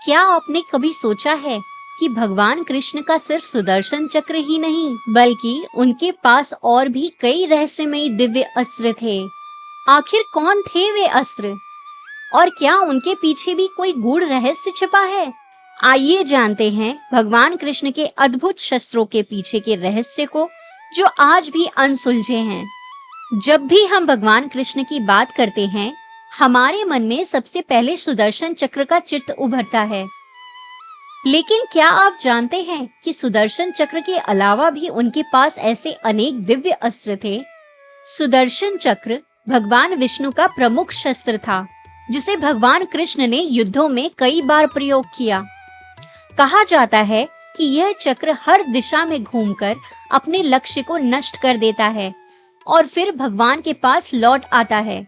क्या आपने कभी सोचा है कि भगवान कृष्ण का सिर्फ सुदर्शन चक्र ही नहीं बल्कि उनके पास और भी कई रहस्यमयी दिव्य अस्त्र थे। आखिर कौन थे वे अस्त्र और क्या उनके पीछे भी कोई गूढ़ रहस्य छिपा है? आइए जानते हैं भगवान कृष्ण के अद्भुत शस्त्रों के पीछे के रहस्य को, जो आज भी अनसुलझे हैं। जब भी हम भगवान कृष्ण की बात करते हैं, हमारे मन में सबसे पहले सुदर्शन चक्र का चित्र उभरता है। लेकिन क्या आप जानते हैं कि सुदर्शन चक्र के अलावा भी उनके पास ऐसे अनेक दिव्य अस्त्र थे? सुदर्शन चक्र भगवान विष्णु का प्रमुख शस्त्र था, जिसे भगवान कृष्ण ने युद्धों में कई बार प्रयोग किया। कहा जाता है कि यह चक्र हर दिशा में घूमकर अपने लक्ष्य को नष्ट कर देता है और फिर भगवान के पास लौट आता है।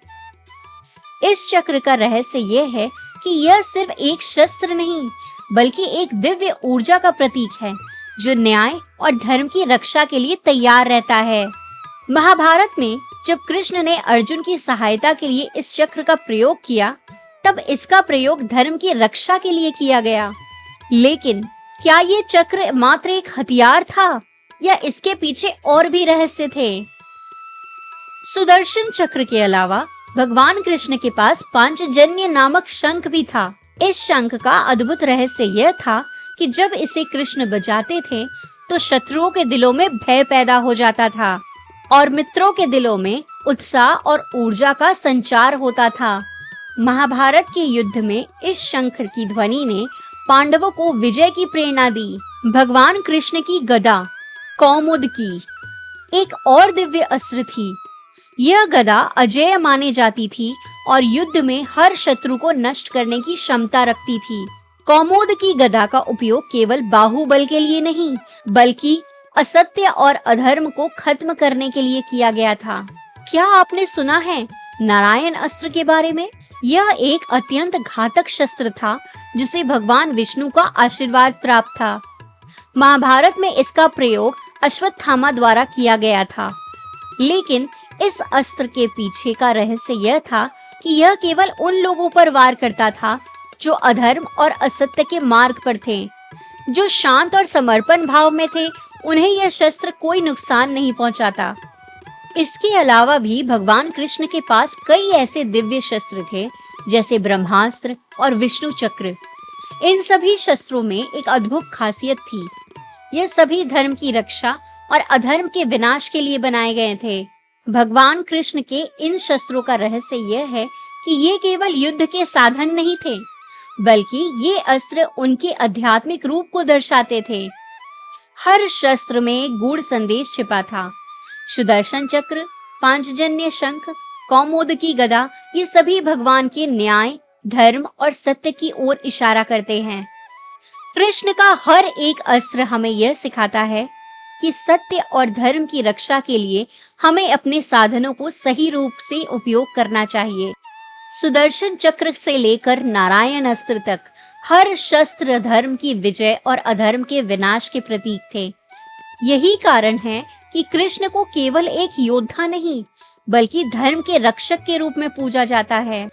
इस चक्र का रहस्य यह है कि यह सिर्फ एक शस्त्र नहीं, बल्कि एक दिव्य ऊर्जा का प्रतीक है, जो न्याय और धर्म की रक्षा के लिए तैयार रहता है। महाभारत में जब कृष्ण ने अर्जुन की सहायता के लिए इस चक्र का प्रयोग किया, तब इसका प्रयोग धर्म की रक्षा के लिए किया गया। लेकिन क्या ये चक्र मात्र एक हथियार था या इसके पीछे और भी रहस्य थे? सुदर्शन चक्र के अलावा भगवान कृष्ण के पास पांचजन्य नामक शंख भी था। इस शंख का अद्भुत रहस्य यह था कि जब इसे कृष्ण बजाते थे तो शत्रुओं के दिलों में भय पैदा हो जाता था और मित्रों के दिलों में उत्साह और ऊर्जा का संचार होता था। महाभारत के युद्ध में इस शंख की ध्वनि ने पांडवों को विजय की प्रेरणा दी। भगवान कृष्ण की गदा कौमुदकी एक और दिव्य अस्त्र थी। यह गदा अजेय मानी जाती थी और युद्ध में हर शत्रु को नष्ट करने की क्षमता रखती थी। कौमुद की गदा का उपयोग केवल बाहुबल के लिए नहीं, बल्कि असत्य और अधर्म को खत्म करने के लिए किया गया था। क्या आपने सुना है नारायण अस्त्र के बारे में? यह एक अत्यंत घातक शस्त्र था, जिसे भगवान विष्णु का आशीर्वाद प्राप्त था। महाभारत में इसका प्रयोग अश्वत्थामा द्वारा किया गया था। लेकिन इस अस्त्र के पीछे का रहस्य यह था कि यह केवल उन लोगों पर वार करता था जो अधर्म और असत्य के मार्ग पर थे। जो शांत और समर्पण भाव में थे, उन्हें यह शस्त्र कोई नुकसान नहीं पहुंचाता। इसके अलावा भी भगवान कृष्ण के पास कई ऐसे दिव्य शस्त्र थे, जैसे ब्रह्मास्त्र और विष्णु चक्र। इन सभी शस्त्रों में एक अद्भुत खासियत थी। यह सभी धर्म की रक्षा और अधर्म के विनाश के लिए बनाए गए थे। भगवान कृष्ण के इन शस्त्रों का रहस्य यह है कि ये केवल युद्ध के साधन नहीं थे, बल्कि ये अस्त्र उनके आध्यात्मिक रूप को दर्शाते थे। हर शस्त्र में गूढ़ संदेश छिपा था। सुदर्शन चक्र, पांचजन्य शंख, कौमुदकी गदा, ये सभी भगवान के न्याय, धर्म और सत्य की ओर इशारा करते हैं। कृष्ण का हर एक अस्त्र हमें यह सिखाता है कि सत्य और धर्म की रक्षा के लिए हमें अपने साधनों को सही रूप से उपयोग करना चाहिए। सुदर्शन चक्र से लेकर नारायण अस्त्र तक हर शस्त्र धर्म की विजय और अधर्म के विनाश के प्रतीक थे। यही कारण है कि कृष्ण को केवल एक योद्धा नहीं, बल्कि धर्म के रक्षक के रूप में पूजा जाता है।